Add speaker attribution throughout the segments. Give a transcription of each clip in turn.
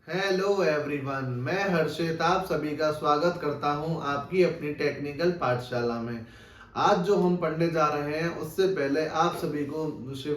Speaker 1: Hello everyone, मैं हर्षित आप सभी का स्वागत करता हूं आपकी अपनी टेक्निकल पाठशाला में। आज जो हम पढ़ने जा रहे हैं उससे पहले आप सभी को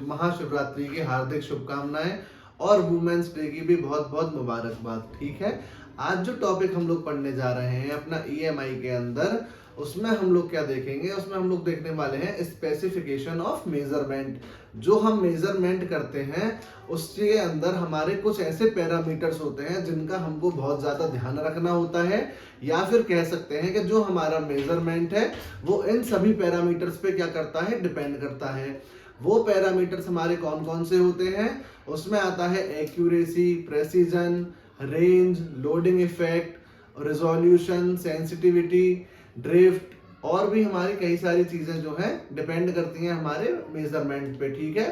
Speaker 1: महाशिवरात्रि की हार्दिक शुभकामनाएं और वुमेन्स डे की भी बहुत बहुत मुबारकबाद। ठीक है, आज जो टॉपिक हम लोग पढ़ने जा रहे हैं अपना ईएमआई के अंदर, उसमें हम लोग क्या देखेंगे, उसमें हम लोग देखने वाले हैं स्पेसिफिकेशन ऑफ मेजरमेंट। जो हम मेजरमेंट करते हैं उसके अंदर हमारे कुछ ऐसे पैरामीटर्स होते हैं जिनका हमको बहुत ज़्यादा ध्यान रखना होता है, या फिर कह सकते हैं कि जो हमारा मेजरमेंट है वो इन सभी पैरामीटर्स पे क्या करता है, डिपेंड करता है। वो पैरामीटर्स हमारे कौन कौन से होते हैं, उसमें आता है accuracy, precision, range, loading effect, resolution, sensitivity, drift, और भी हमारी कई सारी चीजें जो है डिपेंड करती हैं हमारे मेजरमेंट पे। ठीक है,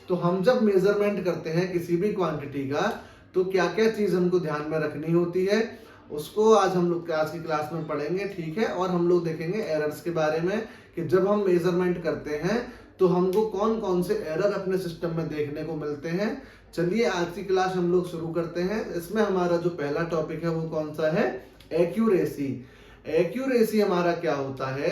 Speaker 1: तो हम जब मेजरमेंट करते हैं किसी भी क्वांटिटी का तो क्या क्या चीज हमको ध्यान में रखनी होती है, उसको आज हम लोग आज की क्लास में पढ़ेंगे। ठीक है, और हम लोग देखेंगे एरर्स के बारे में कि जब हम मेजरमेंट करते हैं तो हमको कौन कौन से एरर अपने सिस्टम में देखने को मिलते हैं। चलिए आज की क्लास हम लोग शुरू करते हैं। इसमें हमारा जो पहला टॉपिक है वो कौन सा है, एक्यूरेसी। एक्यूरेसी हमारा क्या होता है,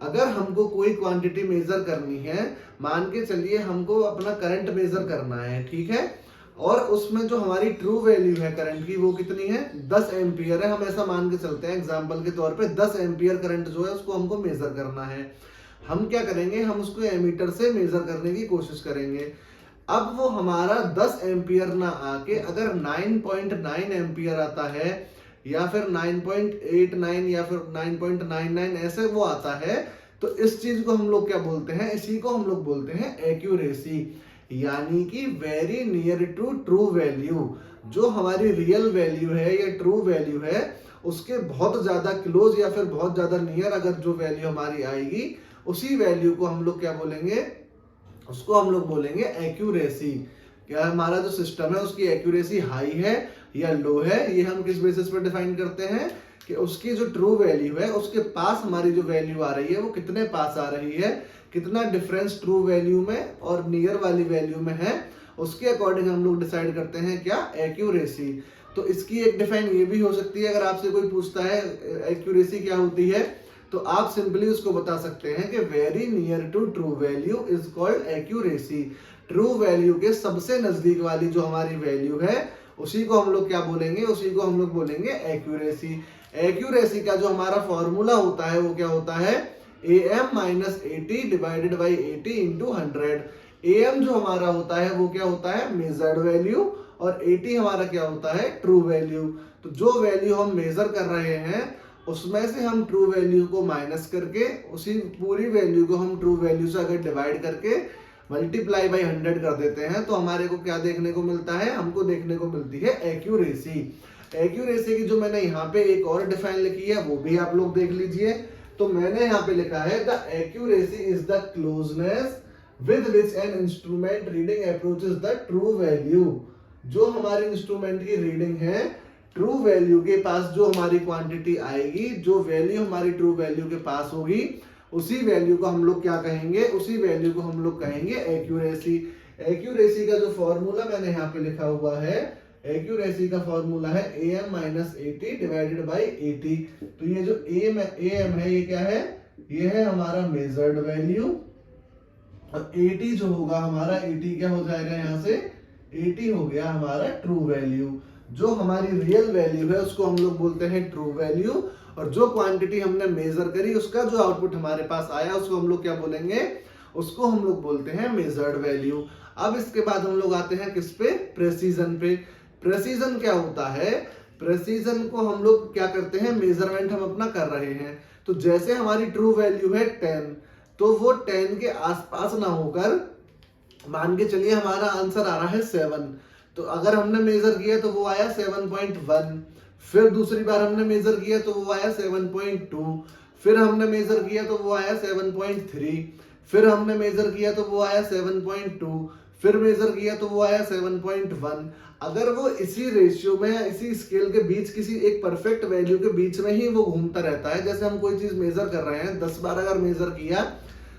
Speaker 1: अगर हमको कोई क्वांटिटी मेजर करनी है, मान के चलिए हमको अपना करंट मेजर करना है, ठीक है, और उसमें जो हमारी ट्रू वैल्यू है करंट की वो कितनी है, 10 एम्पियर है। हम ऐसा मान के चलते हैं एग्जांपल के तौर पे 10 एम्पियर करंट जो है उसको हमको मेजर करना है। हम क्या करेंगे, हम उसको एमीटर से मेजर करने की कोशिश करेंगे। अब वो हमारा 10 एम्पियर ना आके अगर 9.9 एम्पियर आता है, या फिर 9.89 या फिर 9.99 ऐसे वो आता है, तो इस चीज को हम लोग क्या बोलते हैं, इसी को हम लोग बोलते हैं एक्यूरेसी, यानी कि very near to true value. जो हमारी रियल वैल्यू है या ट्रू वैल्यू है उसके बहुत ज्यादा क्लोज या फिर बहुत ज्यादा नियर अगर जो वैल्यू हमारी आएगी, उसी वैल्यू को हम लोग क्या बोलेंगे, उसको हम लोग बोलेंगे एक्यूरेसी। क्या हमारा जो सिस्टम है उसकी एक्यूरेसी हाई है या लो है, ये हम किस बेसिस पर डिफाइन करते हैं कि उसकी जो ट्रू वैल्यू है उसके पास हमारी जो वैल्यू आ रही है वो कितने पास आ रही है, कितना डिफरेंस ट्रू वैल्यू में और नियर वाली वैल्यू में है, उसके अकॉर्डिंग हम लोग डिसाइड करते हैं क्या, एक्यूरेसी। तो इसकी एक डिफाइन ये भी हो सकती है, अगर आपसे कोई पूछता है एक्यूरेसी क्या होती है, तो आप सिंपली उसको बता सकते हैं कि very near to true value is called accuracy. True value के सबसे नजदीक वाली जो हमारी वैल्यू है उसी को हम लोग क्या बोलेंगे, उसी को हम लोग बोलेंगे एक्यूरेसी। एक्यूरेसी का जो हमारा फॉर्मूला होता है वो क्या होता है, am minus 80 divided by 80 into 100। am जो हमारा होता है वो क्या होता है, मेजर्ड वैल्यू, और 80 हमारा क्या होता है, ट्रू वैल्यू। तो जो वैल्यू हम मेजर कर रहे हैं उसमें से हम ट्रू वैल्यू को माइनस करके उसी पूरी वैल्यू को हम ट्रू वैल्यू से अगर डिवाइड करके मल्टीप्लाई बाई 100 कर देते हैं तो हमारे को क्या देखने को मिलता है, हमको देखने को मिलती है एक्यूरेसी। एक्यूरेसी की जो मैंने यहाँ पे एक और डिफाइन लिखी है वो भी आप लोग देख लीजिए। तो मैंने यहाँ पे लिखा है the accuracy is the closeness with which an instrument reading approaches the true value. जो हमारे इंस्ट्रूमेंट की रीडिंग है, ट्रू वैल्यू के पास जो हमारी क्वांटिटी आएगी, जो वैल्यू हमारी ट्रू वैल्यू के पास होगी, उसी वैल्यू को हम लोग क्या कहेंगे, उसी वैल्यू को हम लोग कहेंगे एक्यूरेसी। एक्यूरेसी का जो फॉर्मूला मैंने यहाँ पे लिखा हुआ है, एक्यूरेसी का फॉर्मूला है am माइनस 80 डिवाइडेड बाई 80। तो ये जो am है ये क्या है, ये है हमारा मेजर्ड वैल्यू, और 80 जो होगा हमारा, 80 क्या हो जाएगा यहाँ से, 80 हो गया हमारा ट्रू वैल्यू। जो हमारी रियल वैल्यू है उसको हम लोग बोलते हैं ट्रू वैल्यू, और जो क्वांटिटी हमने मेजर करी उसका जो आउटपुट हमारे पास आया उसको हम लोग क्या बोलेंगे, उसको हम लोग बोलते हैं मेजर्ड वैल्यू। अब इसके बाद हम लोग आते हैं किस पे, प्रेसीजन पे। प्रेसीजन क्या होता है, प्रेसीजन को हम लोग क्या करते हैं, मेजरमेंट हम अपना कर रहे हैं, तो जैसे हमारी ट्रू वैल्यू है 10, तो वो 10 के आसपास ना होकर, मान के चलिए हमारा आंसर आ रहा है 7, तो अगर हमने मेजर किया तो वो आया 7.1, फिर दूसरी बार हमने मेजर किया तो वो आया 7.2, फिर हमने मेजर किया तो वो आया 7.3, फिर हमने मेजर किया तो वो आया 7.2, फिर मेजर किया तो वो आया 7.1। अगर वो इसी रेशियो में, इसी स्केल के बीच, किसी एक परफेक्ट वैल्यू के बीच में ही वो घूमता रहता है, जैसे हम कोई चीज मेजर कर रहे हैं 10 बार अगर मेजर किया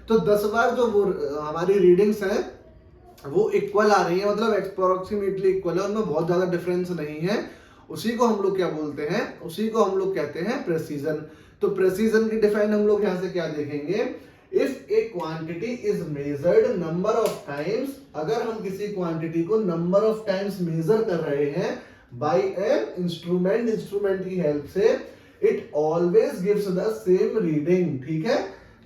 Speaker 1: तो 10 बार जो वो हमारी रीडिंग्स हैं वो इक्वल आ रही है, मतलब अप्रोक्सीमेटली इक्वल है, उनमें बहुत ज्यादा डिफरेंस नहीं है, उसी को हम लोग क्या बोलते हैं, उसी को हम लोग कहते हैं प्रेसीजन। तो प्रेसीजन की डिफाइन हम लोग यहां से क्या देखेंगे, if A quantity is measured number of times, अगर हम किसी क्वांटिटी को नंबर ऑफ टाइम्स मेजर कर रहे हैं बाय एन इंस्ट्रूमेंट, इंस्ट्रूमेंट की हेल्प से, it always gives the same reading. ठीक है,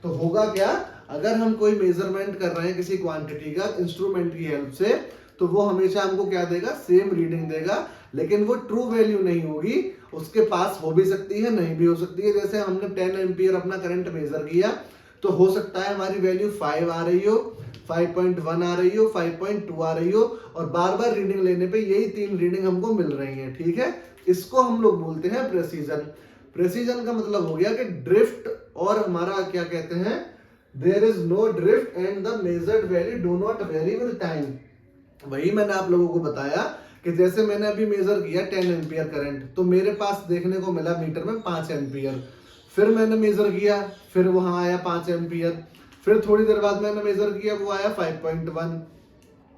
Speaker 1: तो होगा क्या, अगर हम कोई मेजरमेंट कर रहे हैं किसी क्वांटिटी का इंस्ट्रूमेंट की हेल्प से, तो वो हमेशा हमको क्या देगा, सेम रीडिंग देगा, लेकिन वो ट्रू वैल्यू नहीं होगी, उसके पास हो भी सकती है नहीं भी हो सकती है। जैसे हमने 10 एम्पियर अपना करंट मेजर किया, तो हो सकता है हमारी वैल्यू 5 आ रही हो, 5.1 आ रही हो, 5.2 आ रही हो, और बार बार रीडिंग लेने पे यही 3 रीडिंग हमको मिल रही है। ठीक है, इसको हम लोग बोलते हैं प्रेसीजन। प्रेसीजन का मतलब हो गया कि ड्रिफ्ट, और हमारा क्या कहते हैं, there is no drift and the measured value do not vary with time. वही मैंने आप लोगों को बताया कि जैसे मैंने अभी मेजर किया 10 एम्पियर करंट, तो मेरे पास देखने को मिला मीटर में 5 एम्पियर, फिर मैंने मेजर किया, फिर वहां आया 5 एम्पियर, फिर थोड़ी देर बाद मैंने मेजर किया, वो आया 5.1,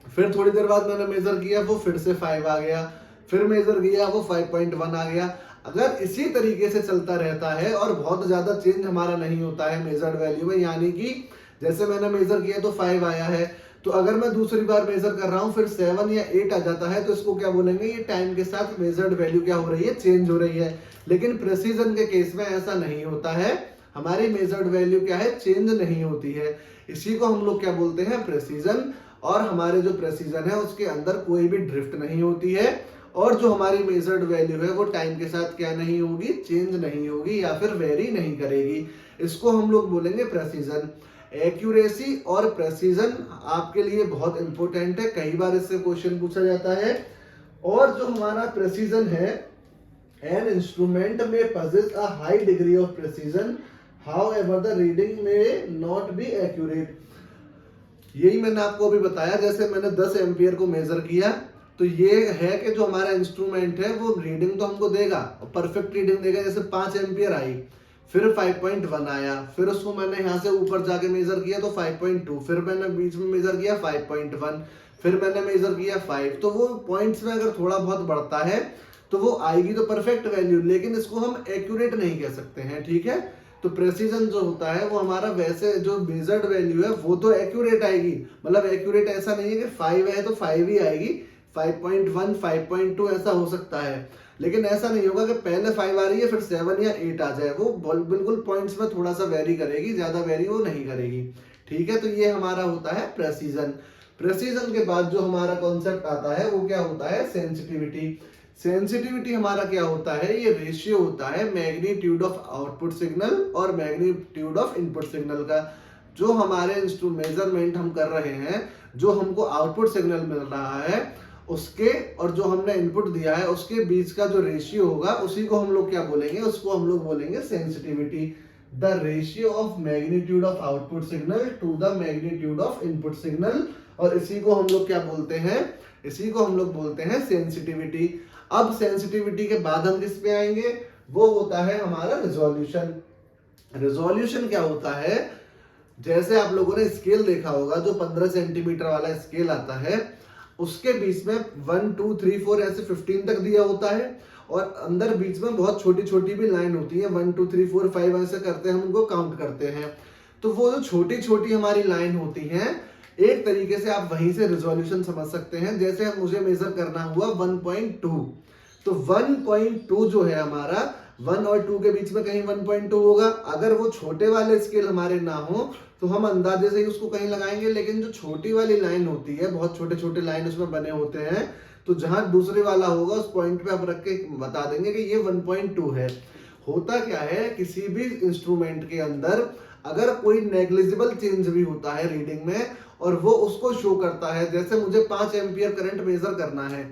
Speaker 1: फिर थोड़ी देर बाद मैंने मेजर किया, वो फिर से 5 आ गया, फिर मेजर किया, वो 5.1 आ गया। अगर इसी तरीके से चलता रहता है और बहुत ज्यादा चेंज हमारा नहीं होता है मेजर्ड वैल्यू में, यानी कि जैसे मैंने मेजर किया तो 5 आया है, तो अगर मैं दूसरी बार मेजर कर रहा हूं फिर 7 या 8 आ जाता है, तो इसको क्या बोलेंगे, ये टाइम के साथ मेजर्ड वैल्यू क्या हो रही है, चेंज हो रही है। लेकिन प्रेसीजन के केस में ऐसा नहीं होता है, हमारी मेजर्ड वैल्यू क्या है, चेंज नहीं होती है। इसी को हम लोग क्या बोलते हैं, प्रेसीजन। और हमारे जो प्रेसीजन है उसके अंदर कोई भी ड्रिफ्ट नहीं होती है, और जो हमारी मेजर्ड वैल्यू है वो टाइम के साथ क्या नहीं होगी, चेंज नहीं होगी या फिर वेरी नहीं करेगी। इसको हम लोग बोलेंगे प्रेसीजन। एक्यूरेसी और प्रेसीजन आपके लिए बहुत इंपॉर्टेंट है, कई बार इससे क्वेश्चन पूछा जाता है। और जो हमारा प्रेसीजन है, एन इंस्ट्रूमेंट में possess a high degree of precision, however the reading may not be accurate। यही मैंने आपको अभी बताया, जैसे मैंने 10 एम्पियर को मेजर किया, तो ये है कि जो हमारा इंस्ट्रूमेंट है वो रीडिंग तो हमको देगा, परफेक्ट रीडिंग देगा। जैसे 5 एम्पियर आई, फिर 5.1 आया, फिर उसको मैंने यहाँ से ऊपर जाके मेजर किया तो 5.2, फिर मैंने बीच में मेजर किया 5.1, फिर मैंने मेजर किया 5। तो वो पॉइंट्स में अगर थोड़ा बहुत बढ़ता है तो वो आएगी तो परफेक्ट वैल्यू, लेकिन इसको हम एक्यूरेट नहीं कह सकते हैं। ठीक है, तो प्रेसीजन जो होता है वो हमारा वैसे जो मेजर्ड वैल्यू है वो तो एक्यूरेट आएगी, मतलब एक्यूरेट ऐसा नहीं है कि 5 है तो 5 ही आएगी, 5.1 5.2 ऐसा हो सकता है, लेकिन ऐसा नहीं होगा कि पहले 5 आ रही है फिर 7 या 8 आ जाए। वो बिल्कुल पॉइंट्स में थोड़ा सा वेरी करेगी, ज्यादा वेरी वो नहीं करेगी। ठीक है, तो ये हमारा होता है प्रेसीजन। प्रेसीजन के बाद जो हमारा कॉन्सेप्ट आता है वो क्या होता है, सेंसिटिविटी। सेंसिटिविटी हमारा क्या होता है, ये रेशियो होता है मैग्नीट्यूड ऑफ आउटपुट सिग्नल और मैग्नीट्यूड ऑफ इनपुट सिग्नल का। जो हमारे मेजरमेंट हम कर रहे हैं, जो हमको आउटपुट सिग्नल मिल रहा है उसके और जो हमने इनपुट दिया है उसके बीच का जो रेशियो होगा उसी को हम लोग क्या बोलेंगे, उसको हम लोग बोलेंगे sensitivity. The ratio of magnitude of output signal to the magnitude of input signal, और इसी को हम लोग क्या बोलते हैं, इसी को हम लोग बोलते हैं सेंसिटिविटी। अब सेंसिटिविटी के बाद हम किस पे आएंगे, वो होता है हमारा रिजोल्यूशन। रिजोल्यूशन क्या होता है, जैसे आप लोगों ने स्केल देखा होगा, जो 15 सेंटीमीटर वाला स्केल आता है उसके बीच में 1 2 3 4 ऐसे 15 तक दिया होता है, और अंदर बीच में बहुत छोटी छोटी भी लाइन होती है, 1 2 3 4 5 ऐसे करते हैं, हम उनको काउंट करते हैं। तो वो जो छोटी छोटी हमारी लाइन होती हैं, एक तरीके से आप वहीं से रिजोल्यूशन समझ सकते हैं। जैसे मुझे मेजर करना हुआ 1.2, तो 1.2 जो है हमारा 1 और 2 के बीच में कहीं 1.2 होगा। अगर वो छोटे वाले स्केल हमारे ना हो तो हम अंदाजे से ही उसको कहीं लगाएंगे, लेकिन जो छोटी वाली लाइन होती है, बहुत छोटे छोटे लाइन उसमें बने होते हैं, तो जहां दूसरे वाला होगा उस पॉइंट पे आप रख के बता देंगे कि ये 1.2 है। होता क्या है, किसी भी इंस्ट्रूमेंट के अंदर अगर कोई नेग्लिजिबल चेंज भी होता है रीडिंग में और वो उसको शो करता है, जैसे मुझे 5 एम्पियर करंट मेजर करना है,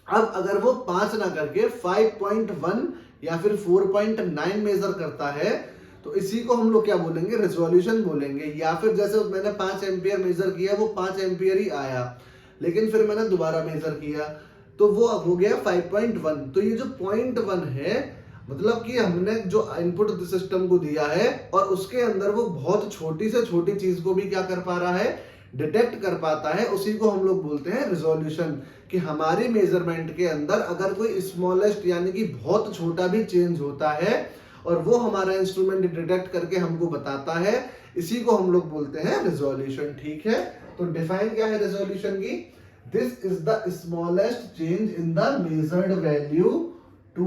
Speaker 1: अब अगर वो 5 ना करके 5.1 या फिर 4.9 मेजर करता है, तो इसी को हम लोग क्या बोलेंगे, रेजोल्यूशन बोलेंगे। या फिर जैसे मैंने 5 एम्पियर मेजर किया, वो 5 एम्पियर ही आया, लेकिन फिर मैंने दोबारा मेजर किया तो वो हो गया 5.1। तो ये जो 0.1 है, मतलब कि हमने जो इनपुट सिस्टम को दिया है और उसके अंदर वो बहुत छोटी से छोटी चीज को भी क्या कर पा रहा है, डिटेक्ट कर पाता है, उसी को हम लोग बोलते हैं रिजोल्यूशन। कि हमारी मेजरमेंट के अंदर अगर कोई स्मॉलेस्ट यानी कि बहुत छोटा भी चेंज होता है और वो हमारा इंस्ट्रूमेंट डिटेक्ट करके हमको बताता है, इसी को हम लोग बोलते हैं रिजोल्यूशन। ठीक है, तो डिफाइन क्या है रिजोल्यूशन की? This is the smallest change in the measured value to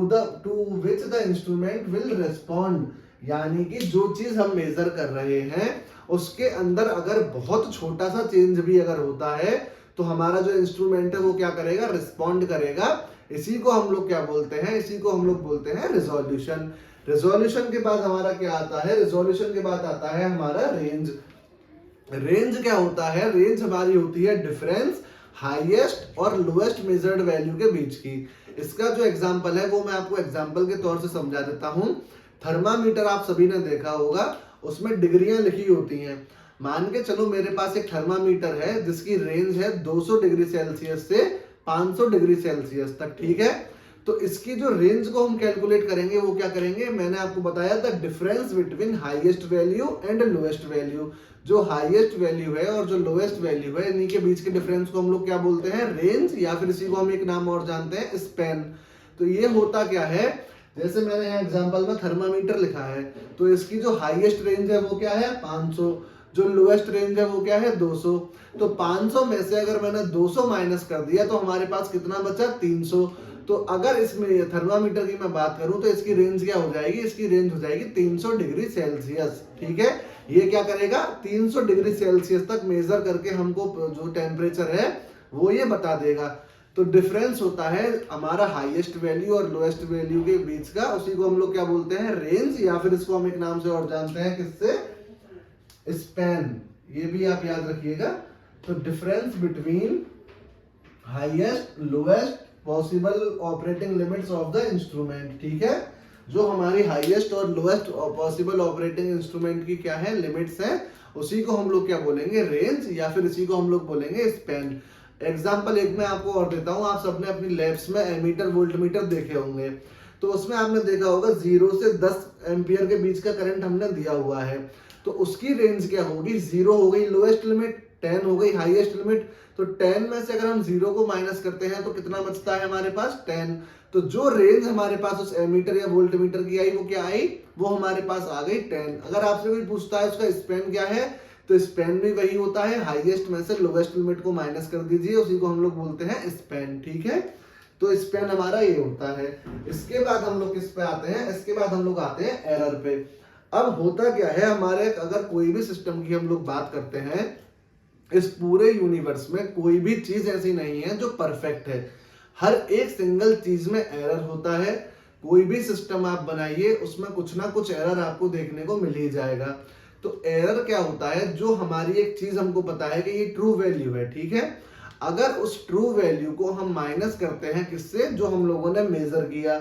Speaker 1: which the instrument will respond. यानी कि जो चीज हम मेजर कर रहे हैं उसके अंदर अगर बहुत छोटा सा चेंज भी अगर होता है तो हमारा जो इंस्ट्रूमेंट है वो क्या करेगा? रिस्पॉन्ड करेगा। इसी को हम लोग क्या बोलते हैं? इसी को हम लोग बोलते हैं रिजोल्यूशन। रिजोल्यूशन के बाद हमारा क्या आता है? रिजोल्यूशन के बाद आता है हमारा रेंज। रेंज क्या होता है? रेंज हमारी होती है डिफरेंस हाईएस्ट और लोएस्ट मेजर्ड वैल्यू के बीच की। इसका जो एग्जांपल है वो मैं आपको एग्जांपल के तौर से समझा देता हूं। थर्मामीटर आप सभी ने देखा होगा, उसमें डिग्रियां लिखी होती हैं। मान के चलो मेरे पास एक थर्मामीटर है जिसकी रेंज है 200 डिग्री सेल्सियस से 500 डिग्री सेल्सियस तक। ठीक है, तो इसकी जो रेंज को हम कैलकुलेट करेंगे वो क्या करेंगे? मैंने आपको बताया था difference between highest value and lowest value. जो हाईएस्ट वैल्यू है और जो लोएस्ट वैल्यू है इन्हीं के बीच के डिफरेंस को हम लोग क्या बोलते हैं? रेंज, या फिर इसी को हम एक नाम और जानते हैं स्पैन। तो ये होता क्या है? जैसे मैंने यहाँ एग्जांपल में थर्मामीटर लिखा है, तो इसकी जो हाईएस्ट रेंज है वो क्या है? 500। जो लोएस्ट रेंज है वो क्या है? 200। तो 500 में से अगर मैंने 200 माइनस कर दिया तो हमारे पास कितना बचा? 300। तो अगर इसमें थर्मामीटर की मैं बात करूं तो इसकी रेंज क्या हो जाएगी? इसकी रेंज हो जाएगी 300 डिग्री सेल्सियस। ठीक है, ये क्या करेगा? 300 डिग्री सेल्सियस तक मेजर करके हमको जो टेम्परेचर है वो ये बता देगा। तो डिफरेंस होता है हमारा हाईएस्ट वैल्यू और लोएस्ट वैल्यू के बीच का, उसी को हम लोग क्या बोलते हैं? रेंज, या फिर इसको हम एक नाम से और जानते हैं, किससे? स्पैन। ये भी आप याद रखिएगा। तो difference between highest lowest possible operating limits of the instrument. ठीक है, जो हमारी हाईएस्ट और लोएस्ट पॉसिबल ऑपरेटिंग इंस्ट्रूमेंट की क्या है? लिमिट्स हैं, उसी को हम लोग क्या बोलेंगे? रेंज, या फिर इसी को हम लोग बोलेंगे स्पैन। एग्जाम्पल एक मैं आपको और देता हूं। आप सबने अपनी लैब्स में एमीटर वोल्टमीटर देखे होंगे, तो उसमें आपने देखा होगा 0 से 10 एम्पियर के बीच का करंट हमने दिया हुआ है। तो उसकी रेंज क्या होगी? 0 हो गई लोएस्ट लिमिट, 10 हो गई हाईएस्ट लिमिट। तो 10 में से अगर हम 0 को माइनस करते हैं तो कितना बचता है हमारे पास? 10। तो जो रेंज हमारे पास उस एमीटर या वोल्टमीटर की आई वो क्या आई? वो हमारे पास आ गई 10। अगर आपसे कोई पूछता है उसका स्पैन क्या है, तो स्पैन भी वही होता है, हाईएस्ट में से लोएस्ट लिमिट को माइनस कर दीजिए, उसी को हम लोग बोलते हैं स्पैन। ठीक है, तो स्पैन हमारा ये होता है। इसके बाद हम लोग किस पे आते हैं? इसके बाद हम लोग आते हैं एरर पे। अब होता क्या है हमारे, अगर कोई भी सिस्टम की हम लोग बात करते हैं, इस पूरे यूनिवर्स में कोई भी चीज ऐसी नहीं है जो परफेक्ट है। हर एक सिंगल चीज में एरर होता है। कोई भी सिस्टम आप बनाइए उसमें कुछ ना कुछ एरर आपको देखने को मिल ही जाएगा। तो एरर क्या होता है? जो हमारी एक चीज हमको पता है कि ये ट्रू वैल्यू है, ठीक है, अगर उस ट्रू वैल्यू को हम माइनस करते हैं किससे? जो हम लोगों ने मेजर किया,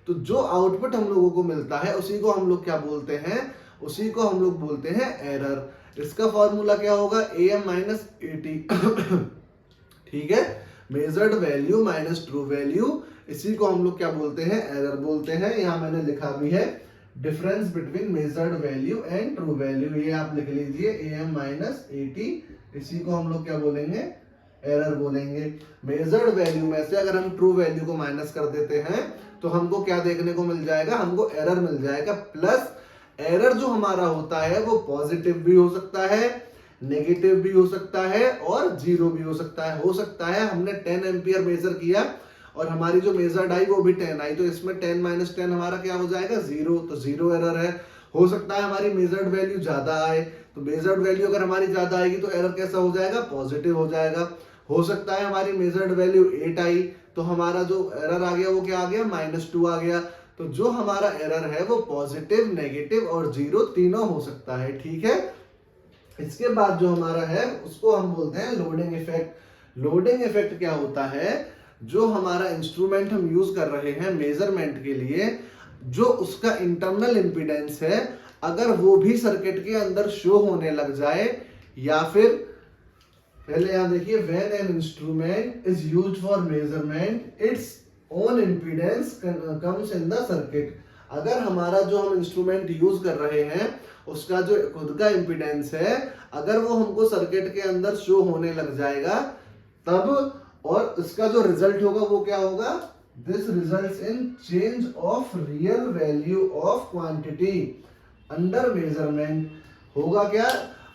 Speaker 1: तो जो आउटपुट हम लोगों को मिलता है उसी को हम लोग क्या बोलते हैं? उसी को हम लोग बोलते हैं एरर। इसका फॉर्मूला क्या होगा? AM minus AT। ठीक है, measured value minus true value, इसी को हम लोग क्या बोलते हैं? एरर बोलते हैं। यहाँ मैंने लिखा भी है difference between measured value and true value, ये आप लिख लीजिए AM माइनस AT, इसी को हम लोग क्या बोलेंगे? एरर बोलेंगे। मेजर्ड वैल्यू में से अगर हम ट्रू वैल्यू को माइनस कर देते हैं तो हमको क्या देखने को मिल जाएगा? हमको एरर मिल जाएगा। प्लस एरर जो हमारा होता है वो पॉजिटिव भी हो सकता है, नेगेटिव भी हो सकता है और जीरो भी हो सकता है। हो सकता है हमने 10 एम्पियर मेजर किया और हमारी जो मेजर्ड आई वो भी 10 आई, तो इसमें 10 माइनस 10 हमारा क्या हो जाएगा? 0, तो 0 एरर है। हो सकता है हमारी मेजर्ड वैल्यू ज्यादा आए, तो मेजर्ड वैल्यू अगर हमारी ज्यादा आएगी तो एरर कैसा हो जाएगा? पॉजिटिव हो जाएगा। हो सकता है हमारी मेजर्ड वैल्यू 8 आई, तो हमारा जो एरर आ गया वो क्या आ गया? -2 आ गया। तो जो हमारा एरर है वो पॉजिटिव, नेगेटिव और जीरो तीनों हो सकता है। ठीक है, इसके बाद जो हमारा है उसको हम बोलते हैं लोडिंग इफेक्ट। लोडिंग इफेक्ट क्या होता है? जो हमारा इंस्ट्रूमेंट हम यूज कर रहे हैं मेजरमेंट के लिए, जो उसका इंटरनल इंपीडेंस है, अगर वो भी सर्किट के अंदर शो होने लग जाए, या फिर पहले यहां देखिए, when an instrument is used for measurement its own impedance comes in the circuit. अगर हमारा जो हम इंस्ट्रूमेंट यूज कर रहे हैं उसका जो खुद का इम्पीडेंस है, अगर वो हमको सर्किट के अंदर शो होने लग जाएगा तब, और इसका जो रिजल्ट होगा वो क्या होगा, this results in change of real value of quantity under measurement. होगा क्या,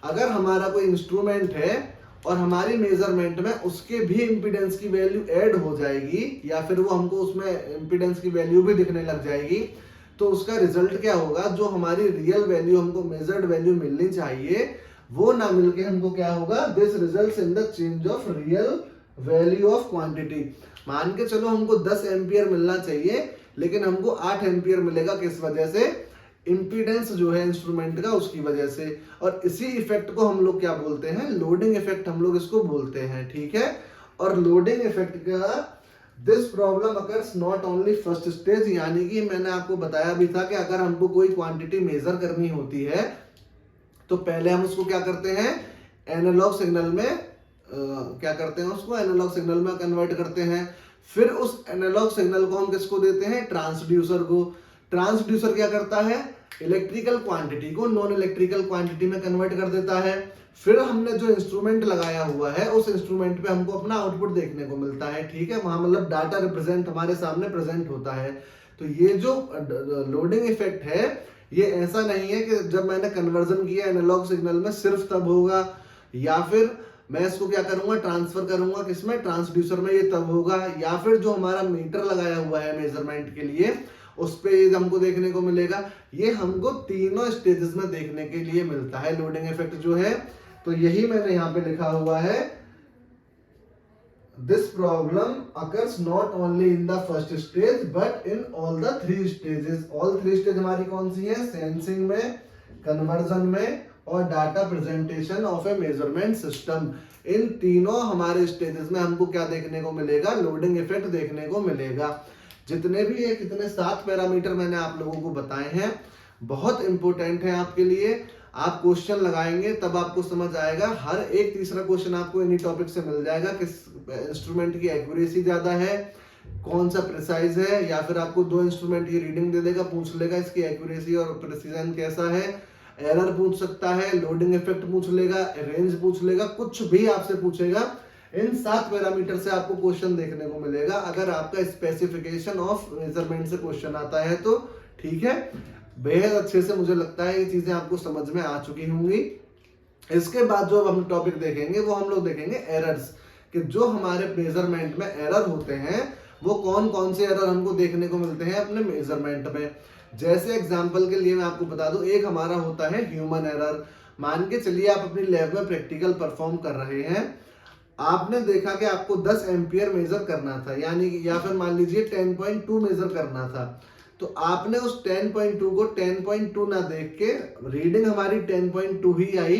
Speaker 1: अगर हमारा कोई इंस्ट्रूमेंट है और हमारी मेजरमेंट में उसके भी इंपीडेंस की वैल्यू ऐड हो जाएगी, या फिर वो हमको उसमें इंपीडेंस की वैल्यू भी दिखने लग जाएगी, तो उसका रिजल्ट क्या होगा, जो हमारी रियल वैल्यू हमको मेजर्ड वैल्यू मिलनी चाहिए वो ना मिलके हमको क्या होगा, this results in the change of real value of quantity. मान के चलो हमको 10 एम्पियर मिलना चाहिए, लेकिन हमको 8 एम्पियर मिलेगा, किस वजह से, इंपीडेंस जो है इंस्ट्रूमेंट का उसकी वजह से। और इसी इफेक्ट को हम लोग क्या बोलते हैं, लोडिंग इफेक्ट हम लोग इसको बोलते हैं, ठीक है। और लोडिंग इफेक्ट का this problem occurs not only first stage, यानी कि मैंने आपको बताया भी था कि अगर हमको कोई क्वांटिटी मेजर करनी होती है तो पहले हम उसको क्या करते हैं, एनालॉग सिग्नल में क्या करते हैं, उसको एनालॉग सिग्नल में कन्वर्ट करते हैं। फिर उस एनालॉग सिग्नल को हम किसको देते हैं, ट्रांसड्यूसर को। ट्रांसड्यूसर क्या करता है, इलेक्ट्रिकल क्वांटिटी को नॉन इलेक्ट्रिकल क्वांटिटी में कन्वर्ट कर देता है। फिर हमने जो इंस्ट्रूमेंट लगाया हुआ है उस इंस्ट्रूमेंट पे हमको अपना आउटपुट देखने को मिलता है, ठीक है। वहां मतलब डाटा रिप्रेजेंट हमारे सामने प्रेजेंट होता है। तो ये जो लोडिंग इफेक्ट है, ये ऐसा नहीं है कि जब मैंने कन्वर्जन किया एनालॉग सिग्नल में सिर्फ तब होगा, या फिर मैं इसको क्या करूंगा, ट्रांसफर करूंगा किसमें, ट्रांसड्यूसर में, ये तब होगा, या फिर जो हमारा मीटर लगाया हुआ है मेजरमेंट के लिए उस पे ये हमको देखने को मिलेगा। ये हमको तीनों स्टेजेस में देखने के लिए मिलता है लोडिंग इफेक्ट जो है। तो यही मैंने यहाँ पे लिखा हुआ है, this problem occurs not only in the first stage but in all the 3 stages. All 3 stage हमारी कौन सी है, सेंसिंग में, कन्वर्जन में और data presentation of a measurement system. इन तीनों हमारे स्टेजेस में हमको क्या देखने को मिलेगा, लोडिंग इफेक्ट देखने को मिलेगा। जितने भी ये कितने 7 पैरामीटर मैंने आप लोगों को बताए हैं, बहुत इंपॉर्टेंट है आपके लिए। आप क्वेश्चन लगाएंगे तब आपको समझ आएगा, हर एक तीसरा क्वेश्चन आपको इन्हीं टॉपिक से मिल जाएगा, किस इंस्ट्रूमेंट की एक्यूरेसी ज्यादा है, कौन सा प्रिसाइज है, या फिर आपको 2 इंस्ट्रूमेंट की रीडिंग दे देगा, पूछ लेगा इसकी एक्यूरेसी और प्रिसीजन कैसा है, एरर पूछ सकता है, लोडिंग इफेक्ट पूछ लेगा, रेंज पूछ लेगा, कुछ भी आपसे पूछेगा। इन 7 पैरामीटर से आपको क्वेश्चन देखने को मिलेगा, अगर आपका स्पेसिफिकेशन ऑफ मेजरमेंट से क्वेश्चन आता है तो, ठीक है। बेहद अच्छे से मुझे लगता है ये चीजें आपको समझ में आ चुकी होंगी। इसके बाद जो हम टॉपिक देखेंगे वो हम लोग देखेंगे एरर्स, कि जो हमारे मेजरमेंट में एरर होते हैं वो कौन कौन से एरर हमको देखने को मिलते हैं अपने मेजरमेंट में। जैसे एग्जांपल के लिए मैं आपको बता दूं, एक हमारा होता है ह्यूमन एरर। मान के चलिए आप अपनी लैब में प्रैक्टिकल परफॉर्म कर रहे हैं, आपने देखा कि आपको 10 एम्पियर मेजर करना था, यानी कि, या फिर मान लीजिए 10.2 मेजर करना था, तो आपने उस 10.2 को 10.2 ना देख के, रीडिंग हमारी 10.2 ही आई,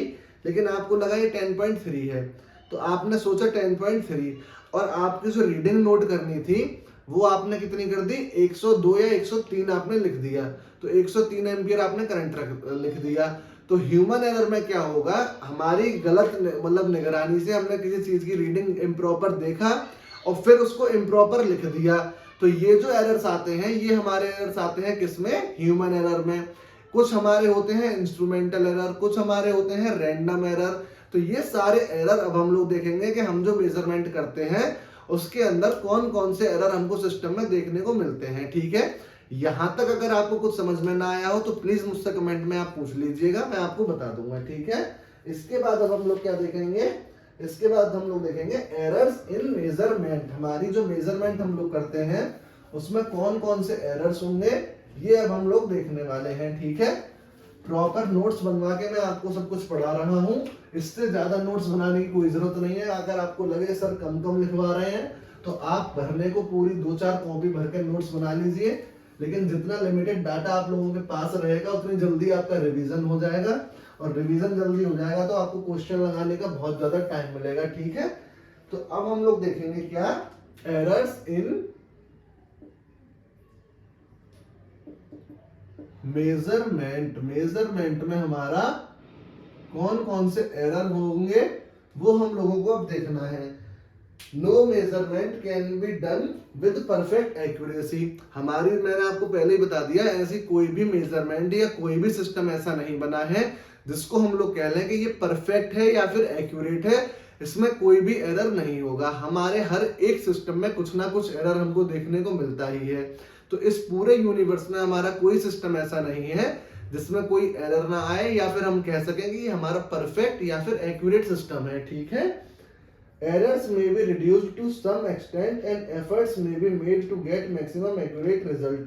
Speaker 1: लेकिन आपको लगा ये 10.3 है, तो आपने सोचा 10.3, और आपकी जो रीडिंग नोट करनी थी वो आपने कितनी कर दी, 102 या 103 आपने लिख दिया, तो 103 एम्पियर आपने करंट लिख दिया। तो ह्यूमन एरर में क्या होगा, हमारी गलत मतलब निगरानी से हमने किसी चीज की रीडिंग इम्प्रॉपर देखा और फिर उसको इम्प्रॉपर लिख दिया। तो ये जो एरर्स आते हैं, ये हमारे एरर्स आते हैं किसमें, ह्यूमन एरर में। कुछ हमारे होते हैं इंस्ट्रूमेंटल एरर, कुछ हमारे होते हैं रैंडम एरर। तो ये सारे एरर अब हम लोग देखेंगे कि हम जो मेजरमेंट करते हैं उसके अंदर कौन कौन से एरर हमको सिस्टम में देखने को मिलते हैं, ठीक है। यहां तक अगर आपको कुछ समझ में ना आया हो तो प्लीज मुझसे कमेंट में आप पूछ लीजिएगा, मैं आपको बता दूंगा, ठीक है। इसके बाद अब हम लोग क्या देखेंगे, इसके बाद हम लोग देखेंगे एरर्स इन मेजरमेंट। हमारी जो मेजरमेंट हम लोग करते हैं उसमें कौन कौन से एरर्स होंगे, ये अब हम लोग देखने वाले हैं, ठीक है। प्रॉपर नोट्स बनवा के मैं आपको सब कुछ पढ़ा रहा हूँ, इससे ज्यादा नोट्स बनाने की कोई जरूरत नहीं है। अगर आपको लगे सर कम कम लिखवा रहे हैं तो आप भरने को पूरी 2-4 कॉपी भर के नोट्स बना लीजिए, लेकिन जितना लिमिटेड डाटा आप लोगों के पास रहेगा उतनी जल्दी आपका रिवीजन हो जाएगा, और रिवीजन जल्दी हो जाएगा तो आपको क्वेश्चन लगाने का बहुत ज्यादा टाइम मिलेगा, ठीक है। तो अब हम लोग देखेंगे क्या, एरर्स इन मेजरमेंट। मेजरमेंट में हमारा कौन कौन से एरर होंगे वो हम लोगों को अब देखना है। No measurement can be done with perfect accuracy. हमारी, मैंने आपको पहले ही बता दिया, ऐसी कोई भी मेजरमेंट या कोई भी सिस्टम ऐसा नहीं बना है जिसको हम लोग कह लें कि ये परफेक्ट है या फिर एक्यूरेट है, इसमें कोई भी एरर नहीं होगा। हमारे हर एक सिस्टम में कुछ ना कुछ एरर हमको देखने को मिलता ही है। तो इस पूरे यूनिवर्स में हमारा कोई सिस्टम ऐसा नहीं है जिसमें कोई एरर ना आए या फिर हम कह सकें कि ये हमारा परफेक्ट या फिर एक्यूरेट सिस्टम है, ठीक है। Errors may be reduced to some extent and efforts may be made to get maximum accurate result.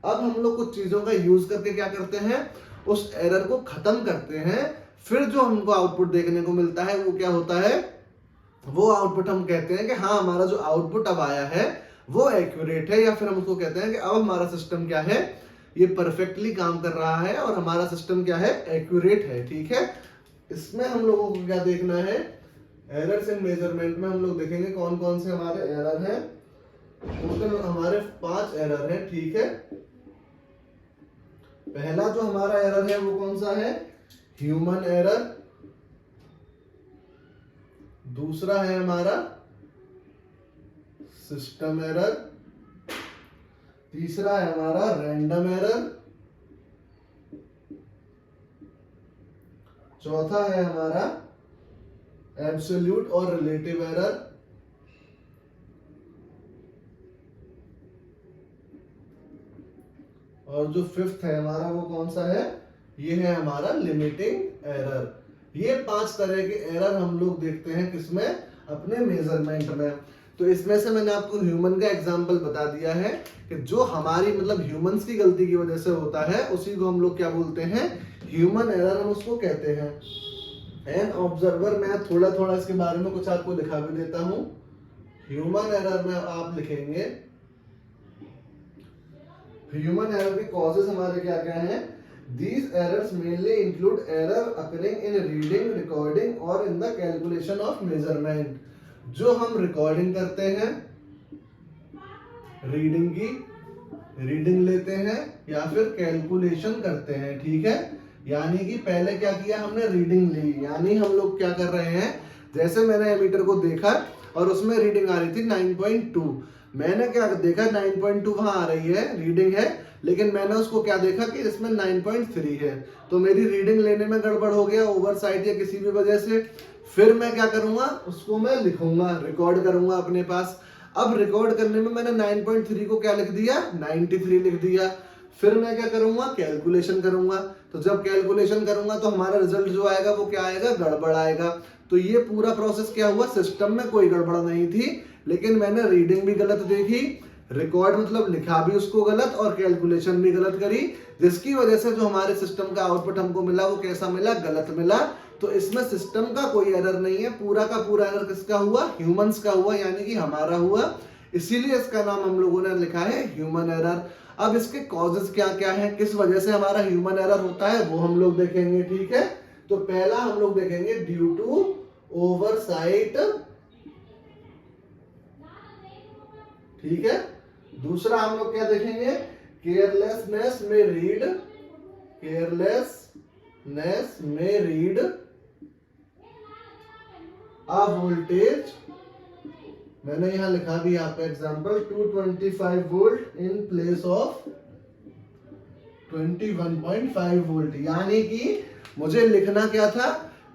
Speaker 1: अब हम लोग कुछ चीजों का यूज करके क्या करते हैं, उस एरर को खत्म करते हैं। फिर जो हमको आउटपुट देखने को मिलता है वो क्या होता है, वो आउटपुट हम कहते हैं कि हाँ हमारा जो आउटपुट अब आया है वो एक्यूरेट है, या फिर हम उसको कहते हैं कि अब हमारा सिस्टम क्या है, ये परफेक्टली काम कर रहा है और हमारा सिस्टम क्या है, एक्यूरेट है, ठीक है। इसमें हम लोगों को क्या देखना है, एरर्स इन मेजरमेंट में हम लोग देखेंगे कौन कौन से हमारे एरर हैं। टोटल हमारे 5 एरर हैं, ठीक है। पहला जो हमारा एरर है वो कौन सा है, ह्यूमन एरर। दूसरा है हमारा सिस्टम एरर। तीसरा है हमारा रैंडम एरर। चौथा है हमारा एब्सोल्यूट और रिलेटिव एरर। और जो 5th है हमारा वो कौन सा है, ये है हमारा लिमिटिंग एरर। ये 5 तरह के एरर हम लोग देखते हैं किसमें, अपने मेजरमेंट में। तो इसमें से मैंने आपको ह्यूमन का एग्जांपल बता दिया है कि जो हमारी मतलब ह्यूमंस की गलती की वजह से होता है उसी को हम लोग क्या बोलते हैं, ह्यूमन एरर हम उसको कहते हैं। एन ऑब्जर्वर, मैं थोड़ा थोड़ा इसके बारे में कुछ आपको दिखा भी देता हूं। ह्यूमन एरर में आप लिखेंगे, ह्यूमन एरर के कॉजेस हमारे क्या क्या हैं। These errors mainly include error occurring in reading, recording और in the calculation of measurement। जो हम रिकॉर्डिंग करते हैं, रीडिंग की रीडिंग लेते हैं या फिर कैलकुलेशन करते हैं, ठीक है। यानी कि पहले क्या किया हमने, रीडिंग ली, यानी हम लोग क्या कर रहे हैं, जैसे मैंने एमीटर को देखा और उसमें रीडिंग आ रही थी 9.2, मैंने क्या देखा 9.2 वहां आ रही है, रीडिंग है, लेकिन मैंने उसको क्या देखा कि इसमें 9.3 है, तो मेरी रीडिंग लेने में गड़बड़ हो गया, ओवरसाइट या किसी भी वजह से। फिर मैं क्या करूंगा, उसको मैं लिखूंगा, रिकॉर्ड करूंगा अपने पास। अब रिकॉर्ड करने में मैंने 9.3 को क्या लिख दिया, 93 लिख दिया। फिर मैं क्या करूंगा, कैलकुलेशन करूंगा। तो जब कैलकुलेशन करूंगा तो हमारा रिजल्ट जो आएगा वो क्या आएगा, गड़बड़ आएगा। तो ये पूरा प्रोसेस क्या हुआ, सिस्टम में कोई गड़बड़ नहीं थी, लेकिन मैंने रीडिंग भी गलत देखी, रिकॉर्ड मतलब लिखा भी उसको गलत और कैलकुलेशन भी गलत करी, जिसकी वजह से जो हमारे सिस्टम का आउटपुट हमको मिला वो कैसा मिला, गलत मिला। तो इसमें सिस्टम का कोई एरर नहीं है, पूरा का पूरा एरर किसका हुआ, ह्यूमंस का हुआ, यानी कि हमारा हुआ। इसीलिए इसका नाम हम लोगों ने लिखा है ह्यूमन एरर। अब इसके कॉजेस क्या क्या है, किस वजह से हमारा ह्यूमन एरर होता है, वो हम लोग देखेंगे, ठीक है। तो पहला हम लोग देखेंगे ड्यू टू ओवरसाइट, ठीक है। दूसरा हम लोग क्या देखेंगे, केयरलेसनेस में रीड, केयरलेसनेस में रीड अ वोल्टेज, मैंने यहां लिखा भी यहाँ पे example 225 volt in place of 21.5 volt. यानी कि मुझे लिखना क्या था,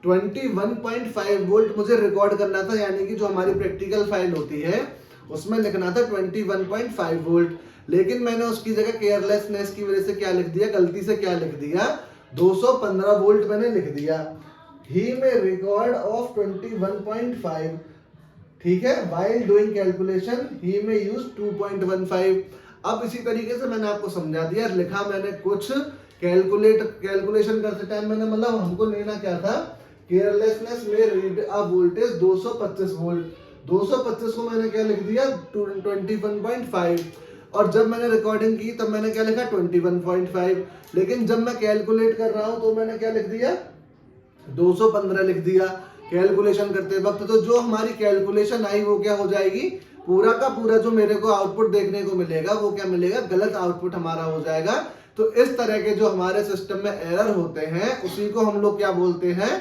Speaker 1: 21.5 वोल्ट मुझे रिकॉर्ड करना था, यानी कि जो हमारी प्रैक्टिकल फाइल होती है उसमें लिखना था 21.5 वोल्ट, लेकिन मैंने उसकी जगह केयरलेसनेस की वजह से क्या लिख दिया, गलती से क्या लिख दिया, 215 वोल्ट मैंने लिख दिया। ही में रिकॉर्ड ऑफ 21.5, ठीक है, व्हाइल डूइंग कैलकुलेशन ही में यूज 2.15। अब इसी तरीके से मैंने आपको समझा दिया, लिखा मैंने कुछ, कैलकुलेशन करते टाइम मैंने मतलब हमको लेना क्या था, केयरलेसनेस में रीड अ वोल्टेज 225 वोल्ट, 225 को मैंने क्या लिख दिया 21.5, और जब मैंने रिकॉर्डिंग की तब मैंने क्या लिखा 21.5, लेकिन जब मैं कैलकुलेट कर रहा हूं तो मैंने क्या लिख दिया 215 लिख दिया कैलकुलेशन करते वक्त। तो जो हमारी कैलकुलेशन आई वो क्या हो जाएगी, पूरा का पूरा जो मेरे को आउटपुट देखने को मिलेगा वो क्या मिलेगा, गलत आउटपुट हमारा हो जाएगा। तो इस तरह के जो हमारे सिस्टम में एरर होते हैं उसी को हम लोग क्या बोलते हैं,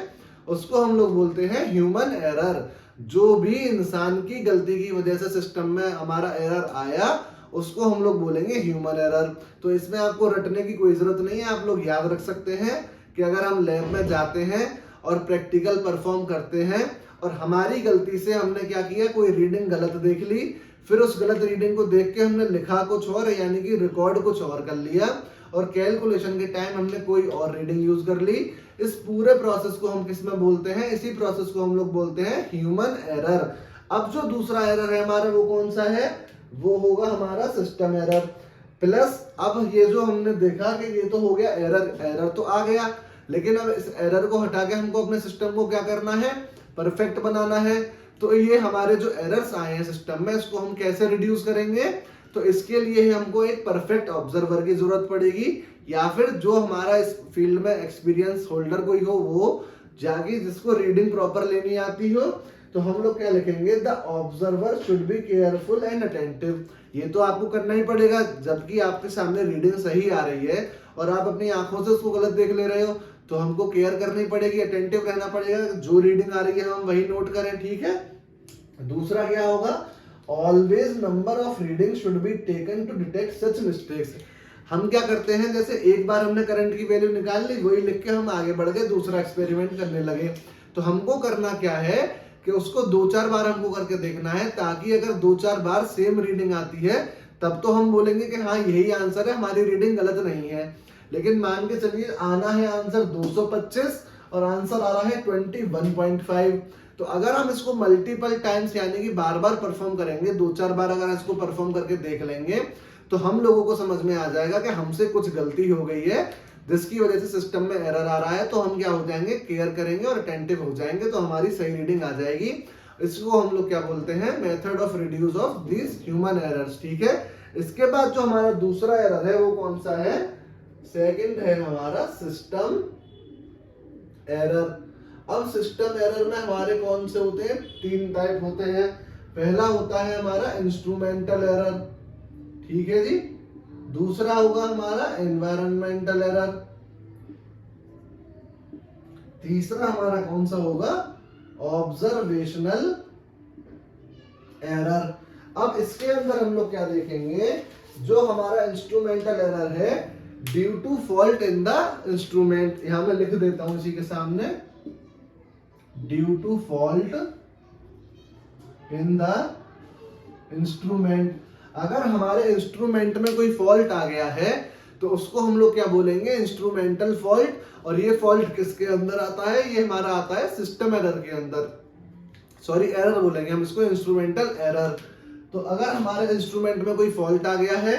Speaker 1: उसको हम लोग बोलते हैं ह्यूमन एरर। जो भी इंसान की गलती की वजह से सिस्टम में हमारा एरर आया उसको हम लोग बोलेंगे ह्यूमन एरर। तो इसमें आपको रटने की कोई जरूरत नहीं है, आप लोग याद रख सकते हैं कि अगर हम लैब में जाते हैं और प्रैक्टिकल परफॉर्म करते हैं और हमारी गलती से हमने क्या किया, कोई रीडिंग गलत देख ली, फिर उस गलत रीडिंग को देख के हमने लिखा कुछ और यानी कि रिकॉर्ड कुछ और कर लिया और कैलकुलेशन के टाइम हमने कोई और रीडिंग यूज कर ली, इस पूरे प्रोसेस को हम किस में बोलते हैं, इसी प्रोसेस को हम लोग बोलते हैं ह्यूमन एरर। अब जो दूसरा एरर है हमारा वो कौन सा है, वो होगा हमारा सिस्टम एरर। प्लस अब ये जो हमने देखा कि ये तो हो गया एरर, एरर तो आ गया, लेकिन अब इस एरर को हटा के हमको अपने सिस्टम को क्या करना है, परफेक्ट बनाना है। तो ये हमारे जो एरर्स आए हैं सिस्टम में, इसको हम कैसे रिड्यूस करेंगे, तो इसके लिए हमको एक परफेक्ट ऑब्जर्वर की जरूरत पड़ेगी, या फिर जो हमारा इस फील्ड में एक्सपीरियंस होल्डर कोई हो, वो जाके जिसको रीडिंग प्रॉपर लेनी आती हो। तो हम लोग क्या लिखेंगे, the observer should be careful and attentive. ये तो आपको करना ही पड़ेगा, जबकि आपके सामने रीडिंग सही आ रही है और आप अपनी आंखों से उसको गलत देख ले रहे हो, तो हमको केयर करनी पड़ेगी, अटेंटिव रहना पड़ेगा, जो रीडिंग आ रही है हम वही नोट करें, ठीक है। दूसरा क्या होगा, always number of reading should be taken to detect such mistakes. हम क्या करते हैं, जैसे एक बार हमने करंट की वैल्यू निकाल ली, वही लिख के हम आगे बढ़ गए, दूसरा एक्सपेरिमेंट करने लगे। तो हमको करना क्या है कि उसको 2-4 बार हमको करके देखना है, ताकि अगर 2-4 बार सेम रीडिंग आती है तब तो हम बोलेंगे कि हाँ यही आंसर है, हमारी रीडिंग गलत नहीं है। लेकिन मान के चलिए आना है आंसर 225 और आंसर आ रहा है 21.5, तो अगर हम इसको मल्टीपल टाइम्स यानी कि बार बार परफॉर्म करेंगे, 2-4 बार अगर इसको परफॉर्म करके देख लेंगे, तो हम लोगों को समझ में आ जाएगा कि हमसे कुछ गलती हो गई है जिसकी वजह से सिस्टम में एरर आ रहा है। तो हम क्या हो जाएंगे, केयर करेंगे और अटेंटिव हो जाएंगे, तो हमारी सही रीडिंग आ जाएगी। इसको हम लोग क्या बोलते हैं, method of reduce of this human errors, ठीक है। इसके बाद जो हमारा दूसरा एरर है वो कौन सा है, सेकंड है हमारा सिस्टम एरर। अब सिस्टम एरर में हमारे कौन से होते हैं, 3 टाइप होते हैं। पहला होता है हमारा इंस्ट्रूमेंटल एरर, ठीक है जी। दूसरा होगा हमारा एनवायरमेंटल एरर। तीसरा हमारा कौन सा होगा, ऑब्जर्वेशनल एरर। अब इसके अंदर हम लोग क्या देखेंगे, जो हमारा इंस्ट्रूमेंटल एरर है, due to fault in the instrument, यहां मैं लिख देता हूं इसी के सामने, due to fault in the instrument. अगर हमारे इंस्ट्रूमेंट में कोई फॉल्ट आ गया है तो उसको हम लोग क्या बोलेंगे, इंस्ट्रूमेंटल फॉल्ट। और ये फॉल्ट किसके अंदर आता है, ये हमारा आता है सिस्टम एरर के अंदर, सॉरी एरर बोलेंगे हम इसको, इंस्ट्रूमेंटल एरर। तो अगर हमारे इंस्ट्रूमेंट में कोई फॉल्ट आ गया है,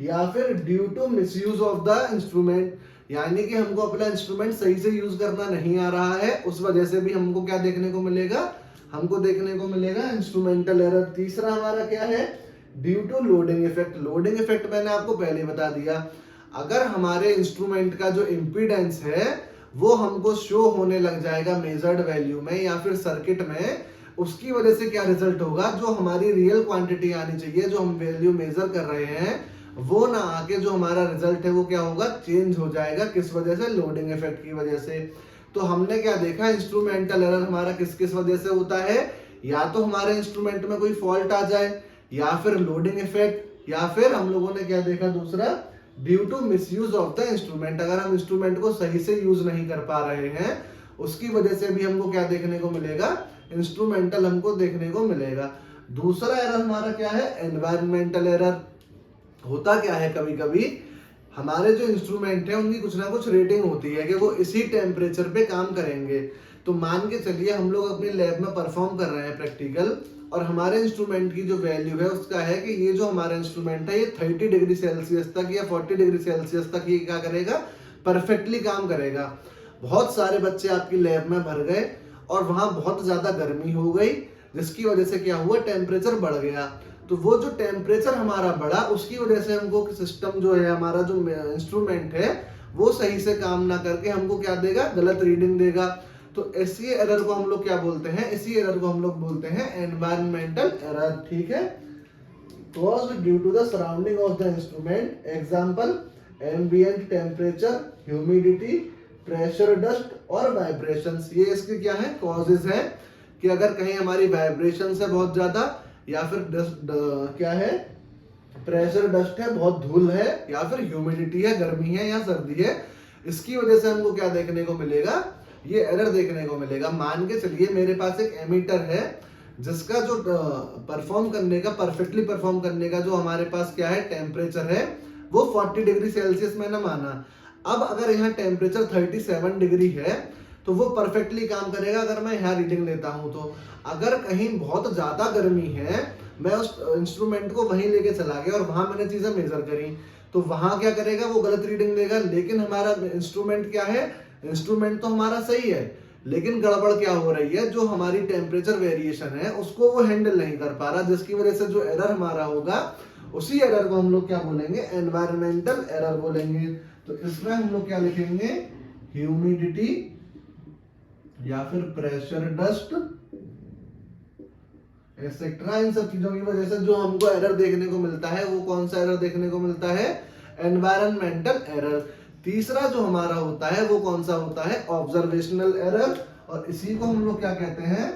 Speaker 1: या फिर due to misuse of the instrument, यानी कि हमको अपना इंस्ट्रूमेंट सही से यूज करना नहीं आ रहा है, उस वजह से भी हमको क्या देखने को मिलेगा, हमको देखने को मिलेगा इंस्ट्रूमेंटल एरर। तीसरा हमारा क्या है, due to loading effect. Loading effect मैंने आपको पहले बता दिया, अगर हमारे इंस्ट्रूमेंट का जो इम्पीडेंस है वो हमको शो होने लग जाएगा मेजर्ड वैल्यू में या फिर सर्किट में, उसकी वजह से क्या रिजल्ट होगा, जो हमारी रियल क्वांटिटी आनी चाहिए, जो हम वैल्यू मेजर कर रहे हैं, वो ना आके जो हमारा रिजल्ट है वो क्या होगा, चेंज हो जाएगा। किस वजह से, लोडिंग इफेक्ट की वजह से। तो हमने क्या देखा, इंस्ट्रूमेंटल एरर हमारा किस किस वजह से होता है, या तो हमारे इंस्ट्रूमेंट में कोई फॉल्ट आ जाए, या फिर लोडिंग इफेक्ट, या फिर हम लोगों ने क्या देखा दूसरा, due to misuse of the instrument. अगर हम इंस्ट्रूमेंट को सही से यूज नहीं कर पा रहे हैं, उसकी वजह से भी हमको क्या देखने को मिलेगा, इंस्ट्रूमेंटल हमको देखने को मिलेगा। दूसरा एरर हमारा क्या है, एनवायरमेंटल एरर। होता क्या है, कभी कभी हमारे जो इंस्ट्रूमेंट है उनकी कुछ ना कुछ रेटिंग होती है कि वो इसी टेम्परेचर पे काम करेंगे। तो मान के चलिए हम लोग अपने लैब में परफॉर्म कर रहे हैं प्रैक्टिकल, और हमारे इंस्ट्रूमेंट की जो वैल्यू है उसका है कि ये जो हमारा इंस्ट्रूमेंट है ये 30 डिग्री सेल्सियस तक या 40 डिग्री सेल्सियस तक ये क्या करेगा, परफेक्टली काम करेगा। बहुत सारे बच्चे आपकी लैब में भर गए और वहां बहुत ज्यादा गर्मी हो गई, जिसकी वजह से क्या हुआ, टेम्परेचर बढ़ गया। तो वो जो टेम्परेचर हमारा बढ़ा, उसकी वजह से हमको सिस्टम जो है, हमारा जो इंस्ट्रूमेंट है वो सही से काम ना करके हमको क्या देगा, गलत रीडिंग देगा। तो इसी एरर को हम लोग क्या बोलते हैं, इसी एरर को हम लोग बोलते हैं एनवायरमेंटल एरर, ठीक है। Caused due to the surrounding of the instrument, example ambient temperature, humidity, pressure, dust और वाइब्रेशंस। ये इसके क्या है, कॉजेज हैं कि अगर कहीं हमारी वाइब्रेशन है बहुत ज्यादा, या फिर क्या है, प्रेशर डस्ट है, बहुत धूल है, या फिर ह्यूमिडिटी है, गर्मी है या सर्दी है, इसकी वजह से हमको क्या देखने को मिलेगा, ये एरर देखने को मिलेगा। मान के चलिए मेरे पास एक एमीटर है जिसका जो परफॉर्म करने का, परफेक्टली परफॉर्म करने का जो हमारे पास क्या है टेम्परेचर है वो 40 डिग्री सेल्सियस मैंने माना। अब अगर यहाँ टेम्परेचर 37 डिग्री है तो वो परफेक्टली काम करेगा अगर मैं यहाँ रीडिंग लेता हूँ तो। अगर कहीं बहुत ज्यादा गर्मी है, मैं उस इंस्ट्रूमेंट को वहीं लेके चला गया और वहां मैंने चीजें मेजर करी, तो वहां क्या करेगा, वो गलत रीडिंग लेगा। लेकिन हमारा इंस्ट्रूमेंट क्या है, इंस्ट्रूमेंट तो हमारा सही है, लेकिन गड़बड़ क्या हो रही है, जो हमारी टेम्परेचर वेरिएशन है उसको वो हैंडल नहीं कर पा रहा, जिसकी वजह से जो एरर हमारा होगा, उसी एरर को हम लोग क्या बोलेंगे, एनवायरमेंटल एरर बोलेंगे। तो इसमें हम लोग क्या लिखेंगे, ह्यूमिडिटी या फिर प्रेशर डस्ट एक्सेट्रा, इन सब चीजों की वजह से जो हमको एरर देखने को मिलता है, वो कौन सा एरर देखने को मिलता है, एनवायरमेंटल एरर। तीसरा जो हमारा होता है वो कौन सा होता है, ऑब्जर्वेशनल एरर, और इसी को हम लोग क्या कहते हैं,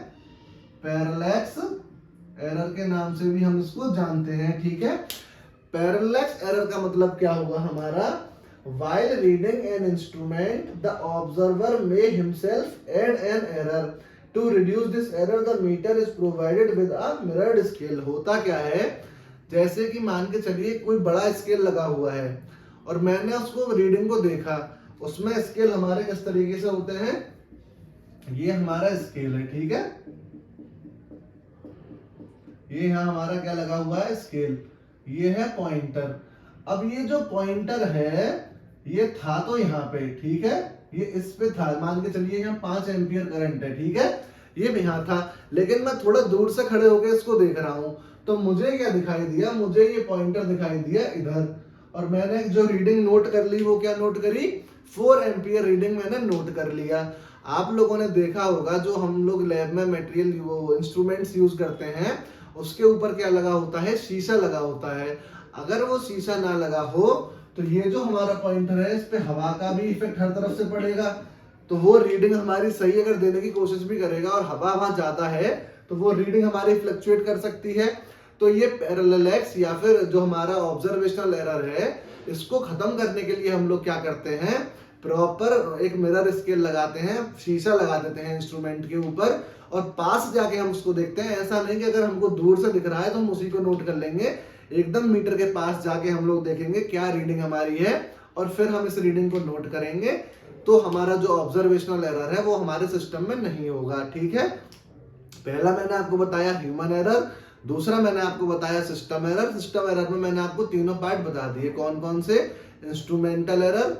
Speaker 1: पैरेलैक्स एरर के नाम से भी हम इसको जानते हैं। ठीक है, पैरेलैक्स एरर का मतलब क्या होगा हमारा, while reading an instrument the observer may himself add an error. To reduce this error the meter is provided with a mirrored scale. होता क्या है, जैसे कि मान के चलिए कोई बड़ा स्केल लगा हुआ है और मैंने उसको रीडिंग को देखा, उसमें स्केल हमारे किस तरीके से होते हैं, ये हमारा स्केल है, ठीक है, ये यहाँ हमारा क्या लगा हुआ है, स्केल, ये है पॉइंटर। अब ये जो पॉइंटर है ये था तो यहाँ पे, ठीक है, ये इस पे था, मान के चलिए यहाँ 5 एम्पियर करंट है, ठीक है, ये भी यहाँ था, लेकिन मैं थोड़ा दूर से खड़े होकर इसको देख रहा हूं तो मुझे क्या दिखाई दिया, मुझे ये पॉइंटर दिखाई दिया इधर, और मैंने जो रीडिंग नोट कर ली वो क्या नोट करी, 4 एम्पियर रीडिंग मैंने नोट कर लिया। आप लोगों ने देखा होगा जो हम लोग लैब में मटेरियल वो इंस्ट्रूमेंट्स यूज करते हैं उसके ऊपर क्या लगा होता है, शीशा लगा होता है। अगर वो शीशा ना लगा हो तो ये जो हमारा पॉइंटर है इस पे हवा का भी इफेक्ट हर तरफ से पड़ेगा, तो वो रीडिंग हमारी सही अगर देने की कोशिश भी करेगा और हवा वहां ज्यादा है तो वो रीडिंग हमारी फ्लक्चुएट कर सकती है। तो ये पैरेलैक्स या फिर जो हमारा ऑब्जर्वेशनल एरर है, इसको खत्म करने के लिए हम लोग क्या करते हैं, प्रॉपर एक मिरर स्केल लगाते हैं, शीशा लगा देते हैं इंस्ट्रूमेंट के ऊपर और पास जाके हम उसको देखते हैं। ऐसा नहीं कि अगर हमको दूर से दिख रहा है तो हम उसी को नोट कर लेंगे, एकदम मीटर के पास जाके हम लोग देखेंगे क्या रीडिंग हमारी है और फिर हम इस रीडिंग को नोट करेंगे, तो हमारा जो ऑब्जर्वेशनल एरर है वो हमारे सिस्टम में नहीं होगा। ठीक है, पहला मैंने आपको बताया ह्यूमन एरर, दूसरा मैंने आपको बताया सिस्टम एरर। सिस्टम एरर में मैंने आपको तीनों पार्ट बता दिए, कौन कौन से, इंस्ट्रूमेंटल एरर,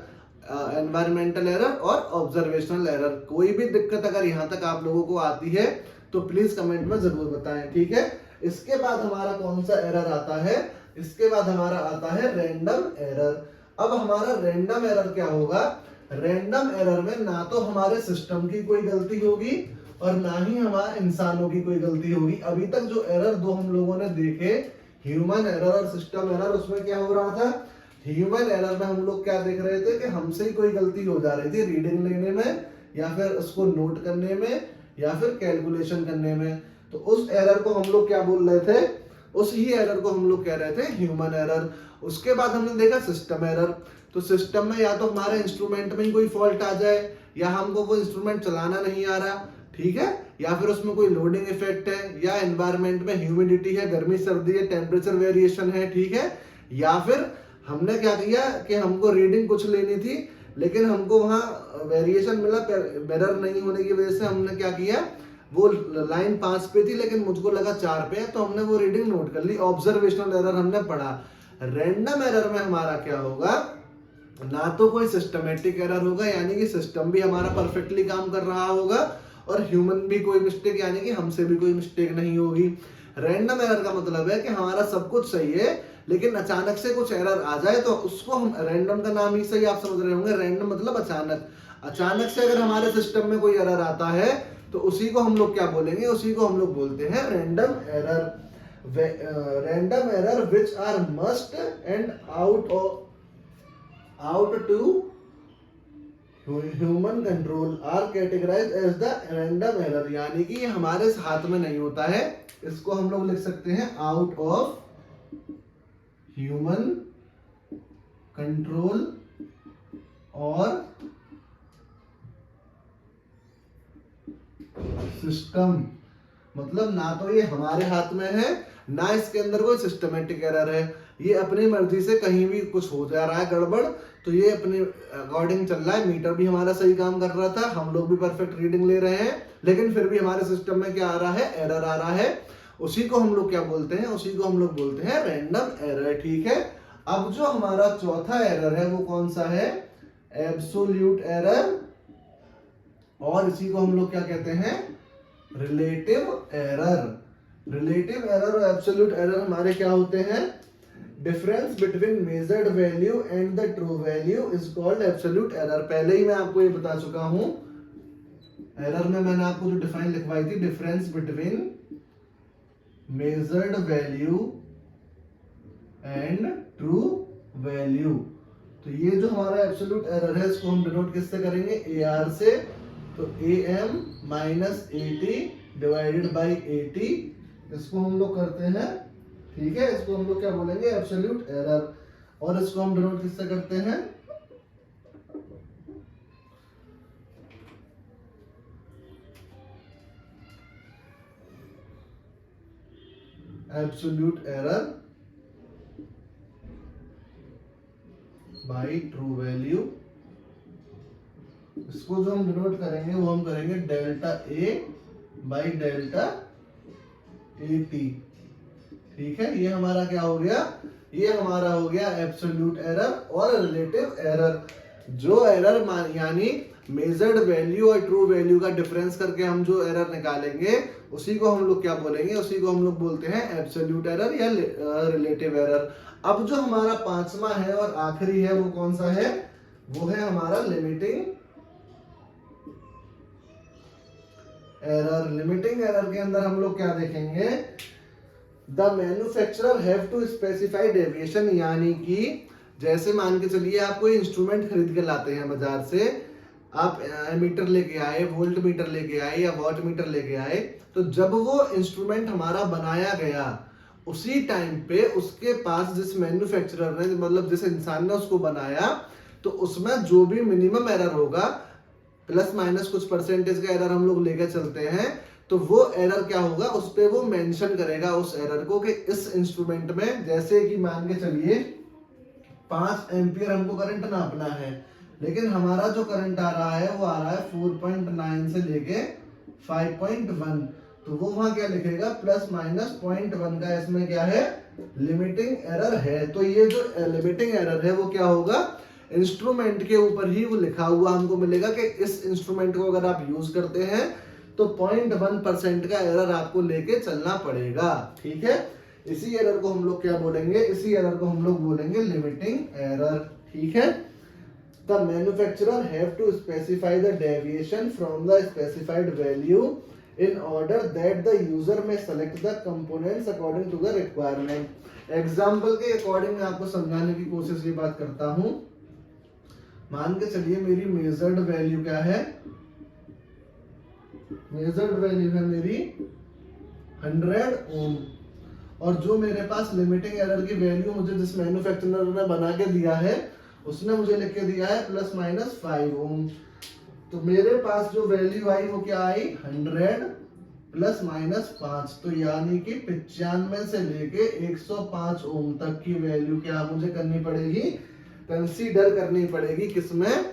Speaker 1: एनवायरमेंटल एरर और ऑब्जर्वेशनल एरर। कोई भी दिक्कत अगर यहाँ तक आप लोगों को आती है तो प्लीज कमेंट में जरूर बताएं। ठीक है, इसके बाद हमारा कौन सा एरर आता है, इसके बाद हमारा आता है रैंडम एरर। अब हमारा रैंडम एरर क्या होगा, रैंडम एरर में ना तो हमारे सिस्टम की कोई गलती होगी और ना ही हमारे इंसानों की कोई गलती होगी। अभी तक जो एरर दो हम लोगों ने देखे, ह्यूमन एरर और सिस्टम एरर, उसमें क्या हो रहा था, ह्यूमन एरर में हम लोग क्या देख रहे थे कि हमसे ही कोई गलती हो जा रही थी रीडिंग लेने में या फिर उसको नोट करने में या फिर कैलकुलेशन करने में, तो उस एरर को हम लोग क्या बोल रहे थे, उस ही एरर को हम लोग कह रहे थे ह्यूमन एरर। उसके बाद हमने देखा सिस्टम एरर, तो सिस्टम में या तो हमारे इंस्ट्रूमेंट में ही कोई फॉल्ट आ जाए या हमको वो इंस्ट्रूमेंट चलाना नहीं आ रहा, ठीक है, या फिर उसमें कोई लोडिंग इफेक्ट है, या एनवायरमेंट में ह्यूमिडिटी है, गर्मी सर्दी है, टेम्परेचर वेरिएशन है, ठीक है, या फिर हमने क्या किया कि हमको रीडिंग कुछ लेनी थी लेकिन हमको वहां वेरिएशन मिला, मिरर नहीं होने की वजह से हमने क्या किया, वो लाइन 5 पे थी लेकिन मुझको लगा 4 पे है तो हमने वो रीडिंग नोट कर ली, ऑब्जर्वेशनल एरर हमने पढ़ा। रैंडम एरर में हमारा क्या होगा, ना तो कोई सिस्टमेटिक एरर होगा यानी कि सिस्टम भी हमारा परफेक्टली काम कर रहा होगा और ह्यूमन भी कोई मिस्टेक यानी कि हमसे भी कोई मिस्टेक नहीं होगी। रैंडम एरर का मतलब है कि हमारा सब कुछ सही है लेकिन अचानक से कुछ एरर आ जाए तो उसको हम, रैंडम का नाम ही सही आप समझ रहे होंगे, रैंडम मतलब अचानक, अचानक से अगर हमारे सिस्टम में कोई एरर आता है तो उसी को हम लोग क्या बोलेंगे, उसी को हम लोग बोलते हैं random error. Random error which are must and out to human control are categorize as the random error, यानी कि हमारे हाथ में नहीं होता है, इसको हम लोग लिख सकते हैं आउट ऑफ ह्यूमन कंट्रोल और सिस्टम। मतलब ना तो ये हमारे हाथ में है, ना इसके अंदर कोई सिस्टमेटिक एरर है, ये अपनी मर्जी से कहीं भी कुछ हो जा रहा है गड़बड़, तो ये अपने अकॉर्डिंग चल रहा है। मीटर भी हमारा सही काम कर रहा था, हम लोग भी परफेक्ट रीडिंग ले रहे हैं, लेकिन फिर भी हमारे सिस्टम में क्या आ रहा है, एरर आ रहा है। उसी को हम लोग क्या बोलते हैं, उसी को हम लोग बोलते हैं रैंडम एरर। ठीक है, अब जो हमारा चौथा एरर है वो कौन सा है, एब्सोल्यूट एरर, और इसी को हम लोग क्या कहते हैं, रिलेटिव एरर। रिलेटिव एरर और एब्सोल्यूट एरर हमारे क्या होते हैं, difference between measured value and the true value is called absolute error. पहले ही मैं आपको ये बता चुका हूं, एरर में मैंने आपको जो डिफाइन लिखवाई थी, difference between measured value and true value. तो ये जो हमारा एब्सोल्यूट एरर है, इसको हम डिनोट किससे करेंगे, ए आर से। तो am माइनस 80 डिवाइडेड बाई 80, इसको हम लोग करते हैं। ठीक है, इसको हम लोग क्या बोलेंगे, एब्सोल्यूट एरर, और इसको हम डिनोट किससे करते हैं, absolute error by true value. इसको जो हम डिनोट करेंगे वो हम करेंगे delta A by delta A T. ठीक है, ये हमारा क्या हो गया, ये हमारा हो गया एब्सोल्यूट एरर और रिलेटिव एरर। जो एरर यानी मेजर्ड वैल्यू और ट्रू वैल्यू का डिफरेंस करके हम जो एरर निकालेंगे, उसी को हम लोग क्या बोलेंगे, उसी को हम लोग बोलते हैं एब्सोल्यूट एरर या रिलेटिव एरर। अब जो हमारा पांचवा है और आखिरी है वो कौन सा है, वो है हमारा लिमिटिंग एरर। लिमिटिंग एरर के अंदर हम लोग क्या देखेंगे, the manufacturer have to specify deviation, यानी कि जैसे मान के चलिए आप कोई इंस्ट्रूमेंट खरीद के लाते हैं बाजार से, आप एमीटर लेके आए, वोल्ट मीटर लेके आए या वॉट मीटर लेके आए, तो जब वो इंस्ट्रूमेंट हमारा बनाया गया, उसी टाइम पे उसके पास जिस मैन्युफैक्चरर ने, मतलब जिस इंसान ने उसको बनाया, तो उसमें जो भी मिनिमम एरर होगा, प्लस माइनस कुछ परसेंटेज का एरर हम लोग लेके चलते हैं, तो वो एरर क्या होगा, उस पे वो मेंशन करेगा उस एरर को कि इस इंस्ट्रूमेंट में, जैसे कि मान के चलिए 5 एम्पियर हमको करंट नापना है, लेकिन हमारा जो करंट आ रहा है वो आ रहा है 4.9 से लेके 5.1, तो वो वहां क्या लिखेगा, प्लस माइनस 0.1 का इसमें क्या है, लिमिटिंग एरर है। तो ये जो लिमिटिंग एरर है वो क्या होगा, इंस्ट्रूमेंट के ऊपर ही वो लिखा हुआ हमको मिलेगा कि इस इंस्ट्रूमेंट को अगर आप यूज करते हैं तो 0.1% का एरर आपको लेके चलना पड़ेगा। ठीक है, इसी एरर को हम लोग क्या बोलेंगे, इसी एरर को हम लोग बोलेंगे लिमिटिंग एरर। ठीक है, the manufacturer have to specify the deviation from the specified value in order that the user may select the components according to the requirement। Example के अकॉर्डिंग मैं आपको समझाने की कोशिश ये बात करता हूं। मान के चलिए मेरी मेजर्ड वैल्यू क्या है, मेजर्ड वैल्यू है मेरी 100 ओम, और जो मेरे पास लिमिटिंग एरर की वैल्यू मुझे जिस मैन्युफैक्चरर ने बना के दिया है, उसने मुझे लिख के दिया है प्लस माइनस 5 ओम। तो मेरे पास जो वैल्यू आई वो क्या आई, 100 प्लस माइनस 5, तो यानी कि 95 से लेके 105 ओम तक की वैल्यू क्या मुझे करनी पड़ेगी, कंसीडर करनी पड़ेगी, किसमें,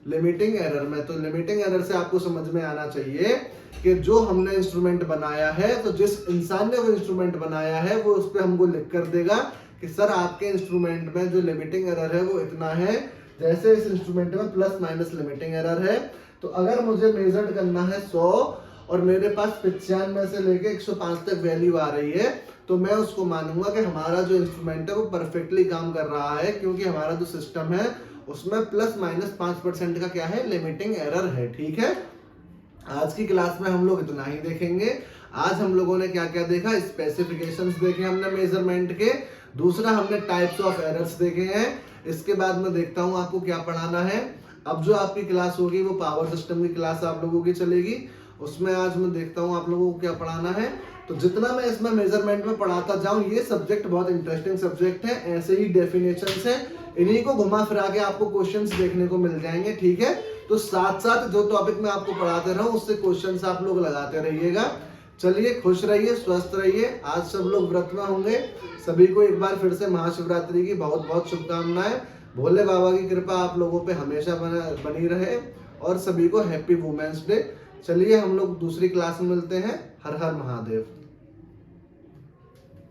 Speaker 1: लिमिटिंग एरर में। तो लिमिटिंग एरर से आपको समझ में आना चाहिए कि जो हमने इंस्ट्रूमेंट बनाया है, तो जिस इंसान ने वो इंस्ट्रूमेंट बनाया है वो उस पर हमको लिख कर देगा कि सर आपके इंस्ट्रूमेंट में जो लिमिटिंग एरर है वो इतना है, जैसे इस इंस्ट्रूमेंट में प्लस माइनस लिमिटिंग एरर है। तो अगर मुझे मेजर करना है 100 और मेरे पास 95 से लेके 105 तक वैल्यू आ रही है, तो मैं उसको मानूंगा कि हमारा जो इंस्ट्रूमेंट है वो परफेक्टली काम कर रहा है, क्योंकि हमारा जो सिस्टम है उसमें प्लस माइनस 5% का क्या है, लिमिटिंग एरर है। ठीक है, आज की क्लास में हम लोग इतना ही देखेंगे। आज हम लोगों ने क्या क्या देखा, स्पेसिफिकेशंस देखे हमने मेजरमेंट के, दूसरा हमने टाइप्स ऑफ एरर्स देखे हैं। इसके बाद मैं देखता हूं आपको क्या पढ़ाना है। अब जो आपकी क्लास होगी वो पावर सिस्टम की क्लास आप लोगों की चलेगी। उसमें आज मैं देखता हूँ आप लोगों को क्या पढ़ाना है। तो जितना मैं इसमें मेजरमेंट में पढ़ाता जाऊं, ये सब्जेक्ट बहुत इंटरेस्टिंग सब्जेक्ट है। ऐसे ही डेफिनेशंस है, इन्हीं को घुमा फिरा के आपको क्वेश्चंस देखने को मिल जाएंगे, ठीक है। तो साथ साथ जो टॉपिक मैं आपको पढ़ाते रहूं उससे क्वेश्चंस आप लोग लगाते रहिएगा। चलिए, खुश रहिए, स्वस्थ रहिए। आज सब लोग व्रत में होंगे। सभी को एक बार फिर से महाशिवरात्रि की बहुत बहुत शुभकामनाएं। भोले बाबा की कृपा आप लोगों पे हमेशा बनी रहे और सभी को हैप्पी वुमेन्स डे। चलिए, हम लोग दूसरी क्लास में मिलते हैं। हर हर महादेव।